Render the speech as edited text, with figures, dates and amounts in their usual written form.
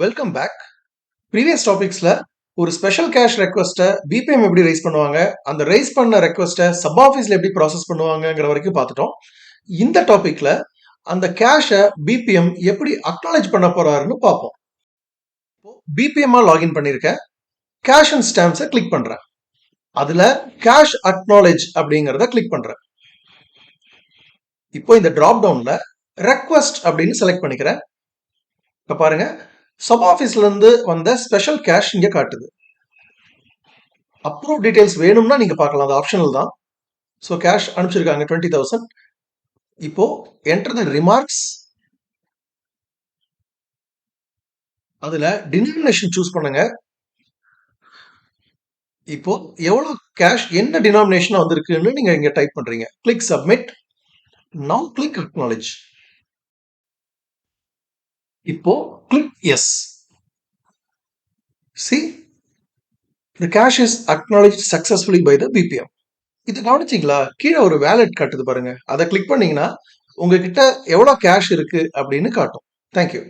Welcome back. Previous டாபிக்ஸ்ல ஒரு special cash ரெக்வஸ்ட்டை BBM எப்படி rice பண்ணுவாங்க, அந்த ரைஸ் பண்ண ரெக்வஸ்ட்டை சப் ஆஃபீஸ்ல எப்படி ப்ராசஸ் பண்ணுவாங்கங்கிற வரைக்கும் பார்த்துட்டோம். இந்த டாபிக்ல அந்த கேஷை பிபிஎம் எப்படி அக்னாலேஜ் பண்ண போறாருன்னு பார்ப்போம். பிபிஎம்மா லாகின் பண்ணியிருக்கேன். கேஷ் அண்ட் ஸ்டாம்ப்ஸை கிளிக் பண்றேன். அதுல கேஷ் அக்னாலேஜ் அப்படிங்கிறத கிளிக் பண்றேன். இப்போ இந்த டிராப் டவுன்ல ரெக்வஸ்ட் அப்படின்னு செலக்ட் பண்ணிக்கிறேன். இப்ப பாருங்க, சப் ஆஃபீஸ்ல இருந்து வந்த ஸ்பெஷல் கேஷ் இங்க காட்டுது. அப்ரூவ் டீடைல்ஸ் வேணும்னா நீங்க பார்க்கலாம், அது ஆப்ஷனல் தான். ஸோ கேஷ் அனுப்பிச்சிருக்காங்க 20,000. இப்போ என்டர் த ரிமார்க்ஸ். அதுல டினாமினேஷன் சூஸ் பண்ணுங்க. இப்போ எவ்வளவு கேஷ் என்ன டினாமினேஷன் வந்திருக்குன்னு நீங்க இங்க டைப் பண்றீங்க. Click submit. Now click acknowledge. இப்போ click yes. See, the cash is acknowledged successfully by the BPM. இதை கவனிச்சிங்களா? கீழே ஒரு வேலட் காட்டுது பாருங்க. அதை கிளிக் பண்ணீங்கன்னா உங்ககிட்ட எவ்வளவு கேஷ் இருக்கு அப்படின்னு காட்டும். தேங்க்யூ.